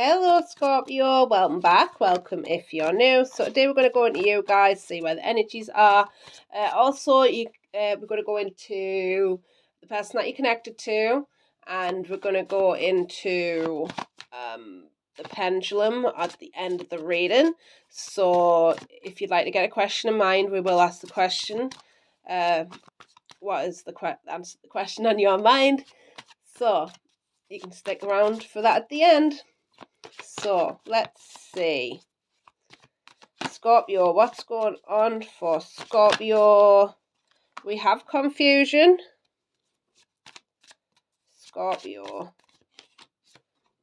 Hello Scorpio, welcome back, welcome if you're new. So today we're going to go into you guys, see where the energies are. We're going to go into the person that you're connected to, and we're going to go into the pendulum at the end of the reading. So if you'd like to get a question in mind, we will ask the question. What is answer the question on your mind? So you can stick around for that at the end. So, let's see. Scorpio, what's going on for Scorpio? We have confusion. Scorpio.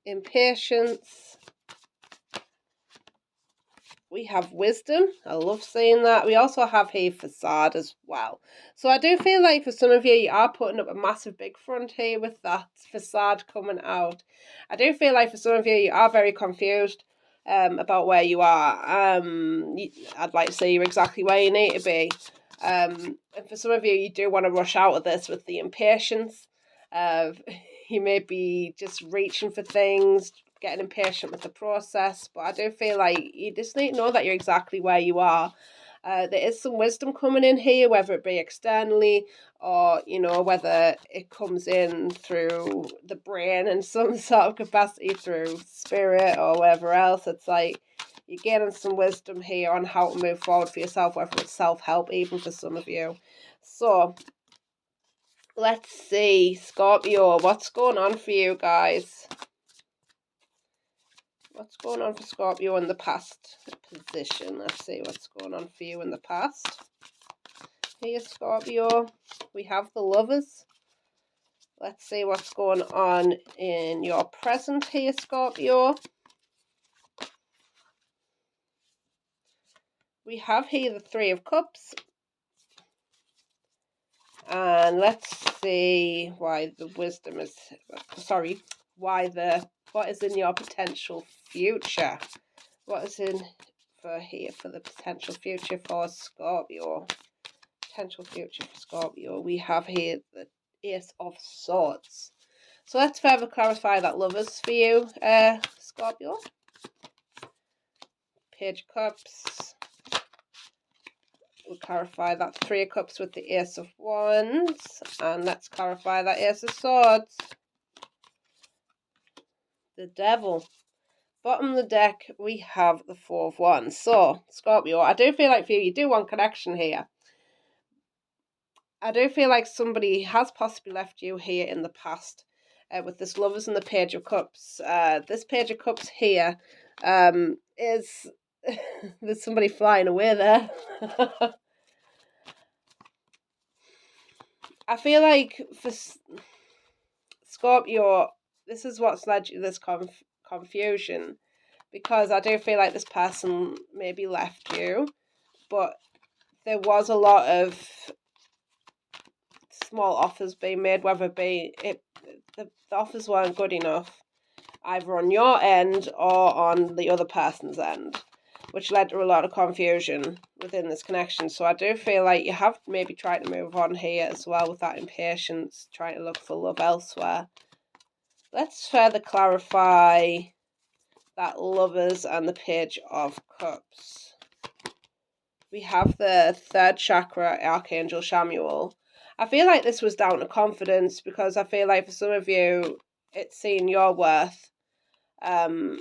Impatience. We have wisdom. I love seeing that. We also have here facade as well. So I do feel like for some of you are putting up a massive big front here with that facade coming out. I do feel like for some of you are very confused about where you are. I'd like to say you're exactly where you need to be. And for some of you, you do want to rush out of this with the impatience. You may be just reaching for things, getting impatient with the process, but I do feel like you just need to know that you're exactly where you are. There is some wisdom coming in here, whether it be externally or, whether it comes in through the brain in some sort of capacity, through spirit or whatever else. It's like you're getting some wisdom here on how to move forward for yourself, whether it's self-help even for some of you. So let's see, Scorpio, what's going on for you guys? What's going on for Scorpio in the past position? Let's see what's going on for you in the past. Here, Scorpio, we have the Lovers. Let's see what's going on in your present here, Scorpio. We have here the Three of Cups. And let's see why the wisdom is, what is in your potential future? What is in for here for the potential future for Scorpio? Potential future for Scorpio. We have here the Ace of Swords. So let's further clarify that Lovers for you, Scorpio. Page of Cups. We'll clarify that Three of Cups with the Ace of Wands. And let's clarify that Ace of Swords. The Devil. Bottom of the deck, we have the Four of Wands. So, Scorpio, I do feel like for you do want connection here. I do feel like somebody has possibly left you here in the past with this Lovers and the Page of Cups. This Page of Cups here is... There's somebody flying away there. I feel like for Scorpio, this is what's led you to this confusion, because I do feel like this person maybe left you, but there was a lot of small offers being made, whether it be the offers weren't good enough, either on your end or on the other person's end, which led to a lot of confusion within this connection. So I do feel like you have maybe tried to move on here as well with that impatience, trying to look for love elsewhere. Let's further clarify that Lovers and the Page of Cups. We have the third chakra, Archangel Chamuel. I feel like this was down to confidence, because I feel like for some of you, it's seeing your worth. How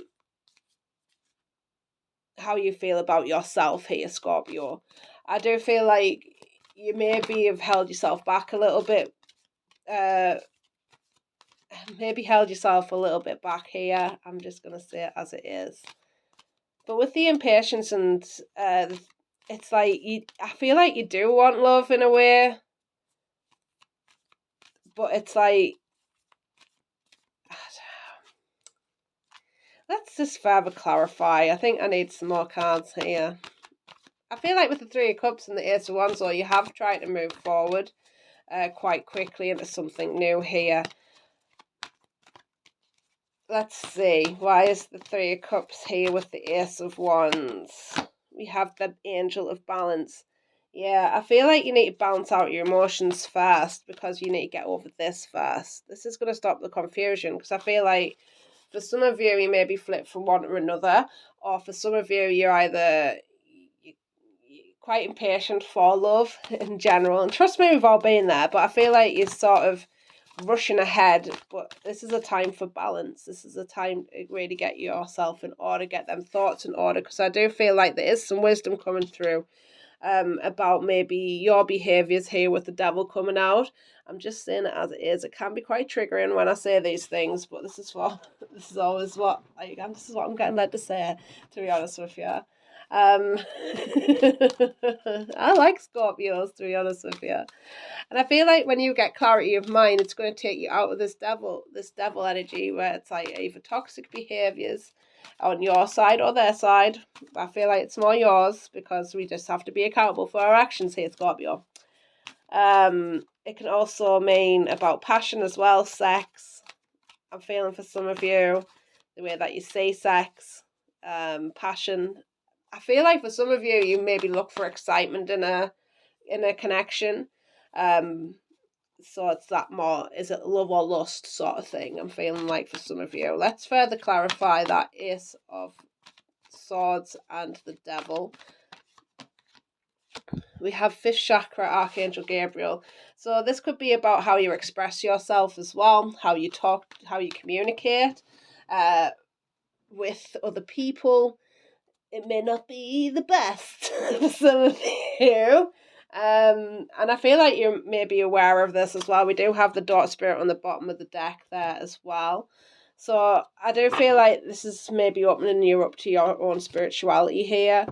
you feel about yourself here, Scorpio. I do feel like you maybe have held yourself back a little bit. Maybe held yourself a little bit back here. I'm just going to say it as it is. But with the impatience and it's like I feel like you do want love in a way. But it's like, let's just further clarify. I think I need some more cards here. I feel like with the Three of Cups and the Ace of Wands, you have tried to move forward quite quickly into something new here. Let's see. Why is the Three of Cups here with the Ace of Wands? We have the Angel of Balance. Yeah, I feel like you need to balance out your emotions first, because you need to get over this first. This is going to stop the confusion, because I feel like For some of you, you may be flipped from one to another, or for some of you, you're either quite impatient for love in general. And trust me, we've all been there, but I feel like you're sort of rushing ahead. But this is a time for balance. This is a time to really get yourself in order, get them thoughts in order, because I do feel like there is some wisdom coming through about maybe your behaviours here with the devil coming out. I'm just saying it as it is. It can be quite triggering when I say these things, but this is always what this is what I'm getting led to say, to be honest with you. I like Scorpios, to be honest with you. And I feel like when you get clarity of mind, it's going to take you out of this devil energy where it's like either toxic behaviours on your side or their side. I feel like it's more yours, because we just have to be accountable for our actions here, Scorpio. It can also mean about passion as well, sex. I'm feeling for some of you, the way that you see sex, passion. I feel like for some of you, you maybe look for excitement in a connection. So it's that more, is it love or lust sort of thing, I'm feeling like for some of you. Let's further clarify that Ace of Swords and the Devil. We have 5th chakra, Archangel Gabriel. So this could be about how you express yourself as well, how you talk, how you communicate with other people. It may not be the best for some of you. And I feel like you may be aware of this as well. We do have the Daughter Spirit on the bottom of the deck there as well. So I do feel like this is maybe opening you up to your own spirituality here,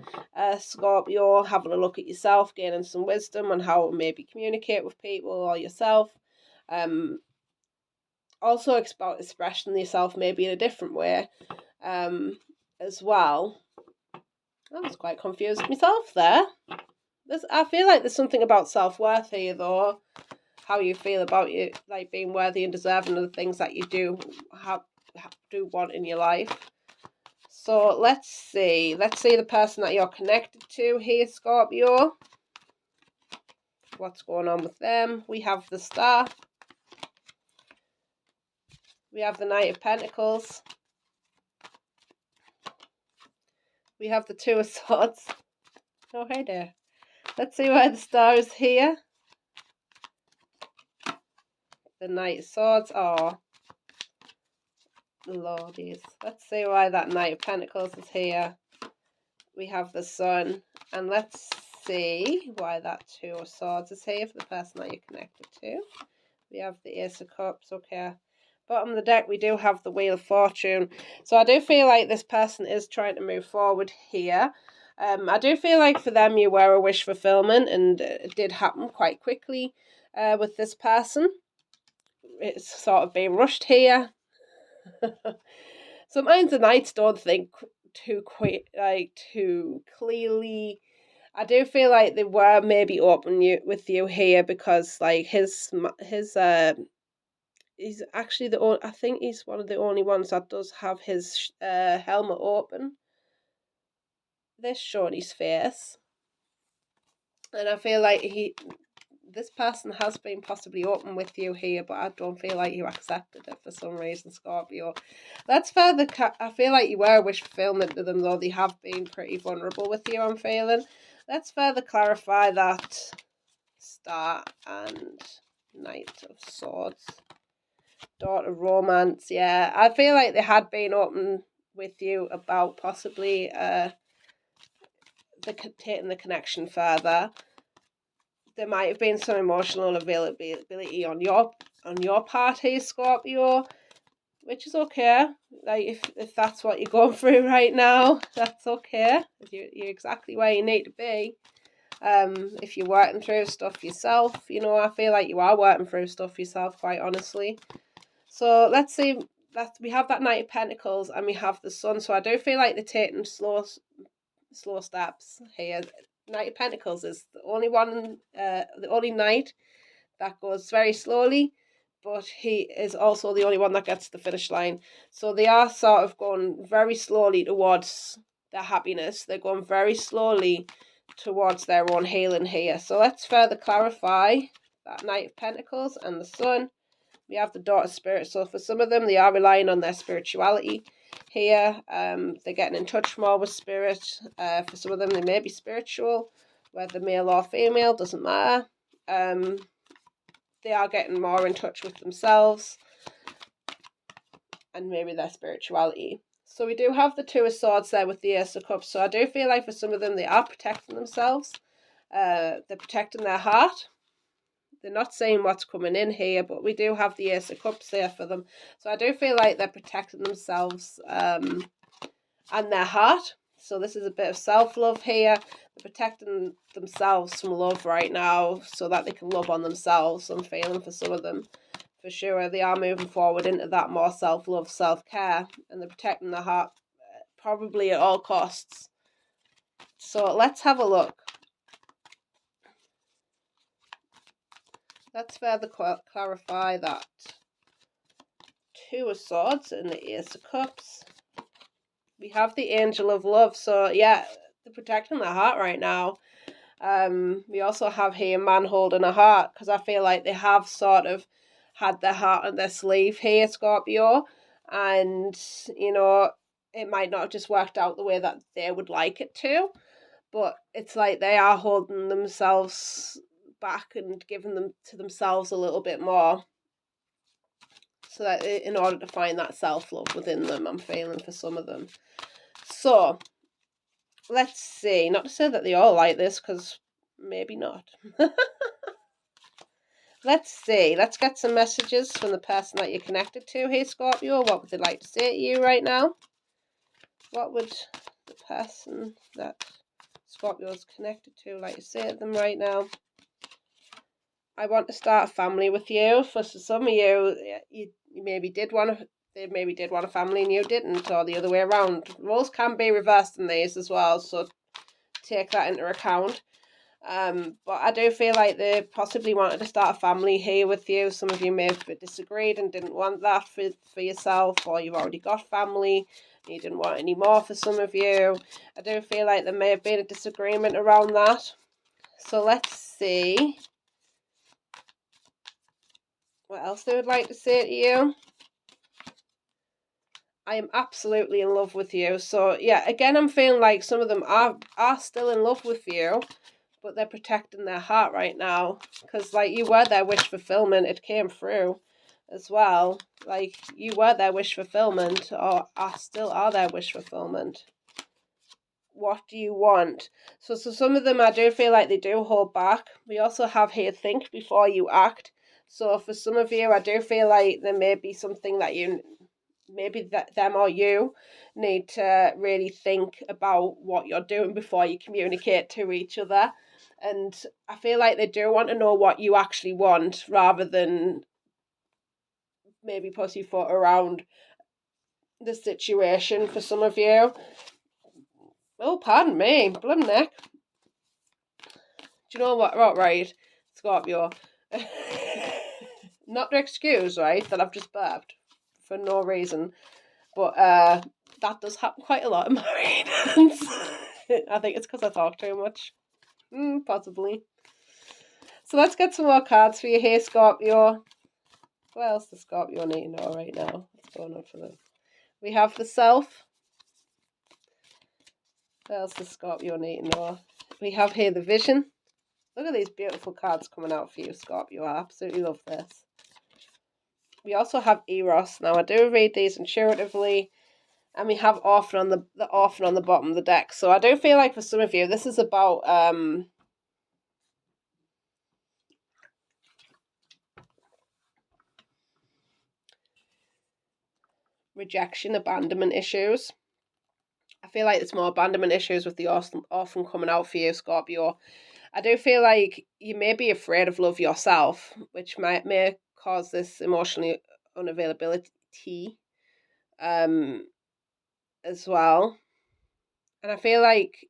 Scorpio, having a look at yourself, gaining some wisdom on how to maybe communicate with people or yourself. Also about expressing yourself maybe in a different way as well. I was quite confused myself there. I feel like there's something about self-worth here, though. How you feel about you, like being worthy and deserving of the things that you do want in your life. So let's see the person that you're connected to here, Scorpio. What's going on with them? We have the Star. We have the Knight of Pentacles. We have the 2 of Swords. Oh, hey there. Let's see why the Star is here. The Knight of Swords. Oh, Lordies. Let's see why that Knight of Pentacles is here. We have the Sun. And let's see why that 2 of Swords is here for the person that you're connected to. We have the Ace of Cups. Okay. Bottom of the deck, we do have the Wheel of Fortune. So I do feel like this person is trying to move forward here. I do feel like for them, you were a wish fulfillment, and it did happen quite quickly with this person. It's sort of being rushed here. Sometimes the Knights don't think too clearly. I do feel like they were maybe open with you here, because like his he's actually I think he's one of the only ones that does have his helmet open. This showing his face, and I feel like this person has been possibly open with you here, but I don't feel like you accepted it for some reason, Scorpio. Let's further. I feel like you were a wish fulfillment to them, though they have been pretty vulnerable with you, I'm feeling. Let's further clarify that Star and Knight of Swords. Daughter Romance, yeah. I feel like they had been open with you about possibly taking the connection further. There might have been some emotional availability on your part here, Scorpio, which is okay. Like if that's what you're going through right now, that's okay. You're exactly where you need to be. If you're working through stuff yourself, I feel like you are working through stuff yourself, quite honestly. So let's see that we have that Knight of Pentacles and we have the Sun. So I do feel like they're taking slow steps here. Knight of Pentacles is the only one, the only knight that goes very slowly, but he is also the only one that gets to the finish line. So they are sort of going very slowly towards their happiness. They're going very slowly towards their own healing here. So let's further clarify that Knight of Pentacles and the Sun. We have the daughter spirit. So for some of them, they are relying on their spirituality here. They're getting in touch more with spirit. For some of them, they may be spiritual, whether male or female, doesn't matter. They are getting more in touch with themselves and maybe their spirituality. So we do have the Two of Swords there with the Ace of Cups. So I do feel like for some of them, they are protecting themselves. They're protecting their heart. They're not saying what's coming in here, but we do have the Ace of Cups there for them. So I do feel like they're protecting themselves and their heart. So this is a bit of self-love here. They're protecting themselves from love right now so that they can love on themselves. I'm feeling for some of them. For sure, they are moving forward into that more self-love, self-care, and they're protecting their heart probably at all costs. So let's have a look. Let's further clarify that. Two of Swords and the Ace of Cups. We have the Angel of Love. So yeah, they're protecting their heart right now. We also have here man holding a heart, because I feel like they have sort of had their heart on their sleeve here, Scorpio, and you know, it might not have just worked out the way that they would like it to, but it's like they are holding themselves back and giving them to themselves a little bit more, so that in order to find that self-love within them, I'm feeling for some of them. So let's see, not to say that they all like this, because maybe not. Let's see. Let's get some messages from the person that you're connected to here, Scorpio. What would they like to say to you right now? What would the person that Scorpio is connected to like to say to them right now? I want to start a family with you. For some of you, you maybe did want to. They maybe did want a family and you didn't, or the other way around. Roles can be reversed in these as well, so take that into account. But I do feel like they possibly wanted to start a family here with you. Some of you may have disagreed and didn't want that for yourself, or you've already got family and you didn't want any more for some of you. I do feel like there may have been a disagreement around that. So let's see what else they would like to say to you. I am absolutely in love with you. So yeah, again, I'm feeling like some of them are still in love with you, but they're protecting their heart right now, because like you were their wish fulfillment. It came through as well. Like you were their wish fulfillment, or still are their wish fulfillment. What do you want? So some of them, I do feel like they do hold back. We also have here, think before you act. So for some of you, I do feel like there may be something that you, maybe that them or you need to really think about what you're doing before you communicate to each other. And I feel like they do want to know what you actually want, rather than maybe pussyfoot around the situation for some of you. Oh, pardon me, blum neck. Do you know what? Right, Scorpio. Not to excuse, right, that I've just burped for no reason, but that does happen quite a lot in my readings. I think it's because I talk too much. Possibly. So let's get some more cards for you here, Scorpio. What else does Scorpio need to know right now? What's going on for them? We have the Self. What else does Scorpio need to know? We have here the Vision. Look at these beautiful cards coming out for you, Scorpio. I absolutely love this. We also have Eros. Now, I do read these intuitively. And we have Orphan on the Orphan on the bottom of the deck. So I do feel like for some of you, this is about rejection, abandonment issues. I feel like there's more abandonment issues with the Orphan coming out for you, Scorpio. I do feel like you may be afraid of love yourself, which may cause this emotional unavailability as well. And I feel like,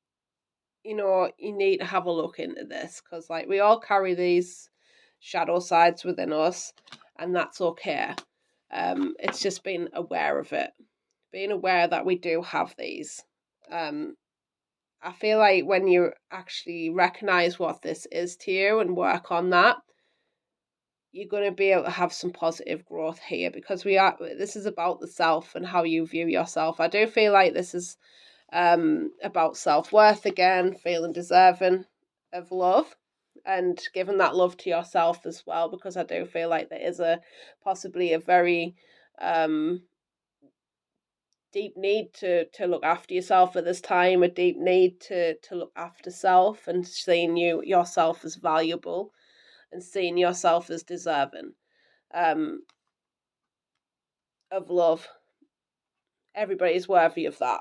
you know, you need to have a look into this, because like we all carry these shadow sides within us, and that's okay. It's just being aware of it, being aware that we do have these. I feel like when you actually recognize what this is to you and work on that, you're going to be able to have some positive growth here, because this is about the self and how you view yourself. I do feel like this is about self-worth again, feeling deserving of love and giving that love to yourself as well, because I do feel like there is possibly a very deep need to look after yourself at this time, a deep need to look after self and seeing yourself as valuable and seeing yourself as deserving of love. Everybody's worthy of that.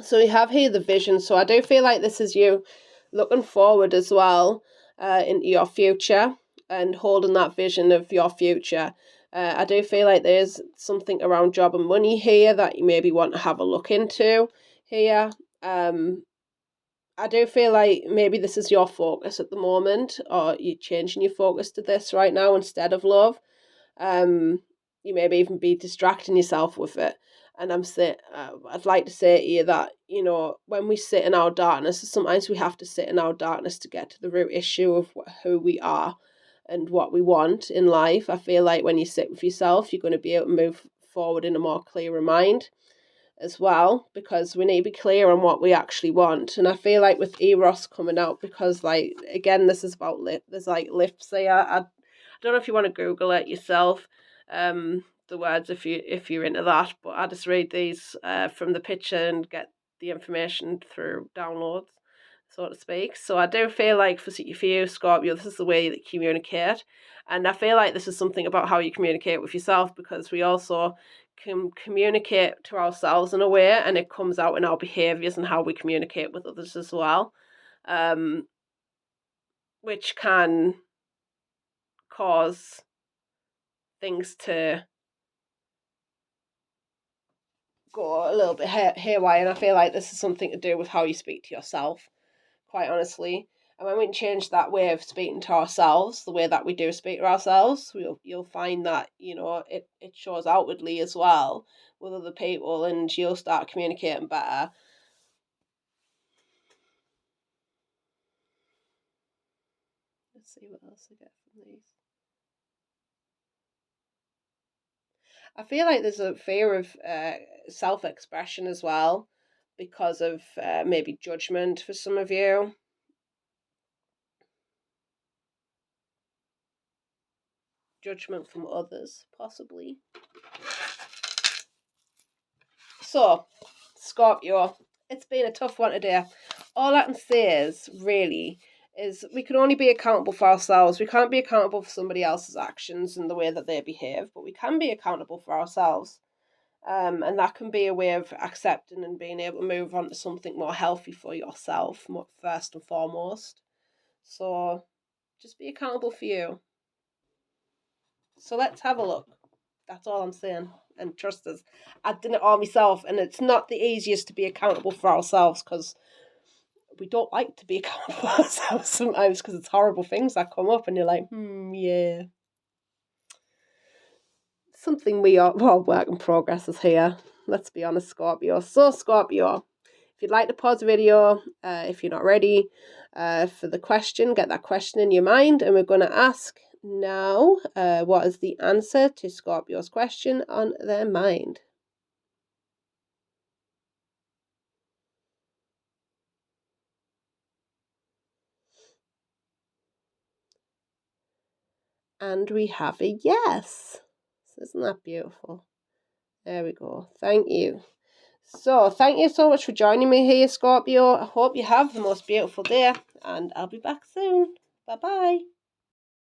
So we have here the vision. So I do feel like this is you looking forward as well into your future and holding that vision of your future. I do feel like there's something around job and money here that you maybe want to have a look into here. I do feel like maybe this is your focus at the moment, or you're changing your focus to this right now instead of love. You maybe even be distracting yourself with it. And I'd like to say to you that, when we sit in our darkness, sometimes we have to sit in our darkness to get to the root issue of who we are and what we want in life. I feel like when you sit with yourself, you're going to be able to move forward in a more clearer mind as well, because we need to be clear on what we actually want. And I feel like with Eros coming out, because again, this is about there's lifts there. I don't know if you want to Google it yourself, the words if you're into that, but I just read these from the picture and get the information through downloads, so to speak. So I do feel like for you, Scorpio, this is the way that you communicate. And I feel like this is something about how you communicate with yourself, because we also can communicate to ourselves in a way, and it comes out in our behaviours and how we communicate with others as well, which can cause things to go a little bit haywire. And I feel like this is something to do with how you speak to yourself, quite honestly. And when we can change that way of speaking to ourselves, the way that we do speak to ourselves, you'll find that, it shows outwardly as well with other people, and you'll start communicating better. Let's see what else I get from these. I feel like there's a fear of self-expression as well, because of maybe judgment for some of you. Judgment from others, possibly. So, Scorpio, it's been a tough one today. All I can say is we can only be accountable for ourselves. We can't be accountable for somebody else's actions and the way that they behave, but we can be accountable for ourselves. And that can be a way of accepting and being able to move on to something more healthy for yourself, first and foremost. So just be accountable for you. So let's have a look. That's all I'm saying. And trust us, I did it all myself, and it's not the easiest to be accountable for ourselves, because we don't like to be accountable for ourselves sometimes, because it's horrible things that come up and you're like, yeah. Something we are, work in progress is here. Let's be honest, Scorpio. So, Scorpio, if you'd like to pause the video, if you're not ready for the question, get that question in your mind, and we're going to ask now what is the answer to Scorpio's question on their mind. And we have a yes. Isn't that beautiful? There we go. Thank you. So, thank you so much for joining me here, Scorpio. I hope you have the most beautiful day, and I'll be back soon. Bye-bye.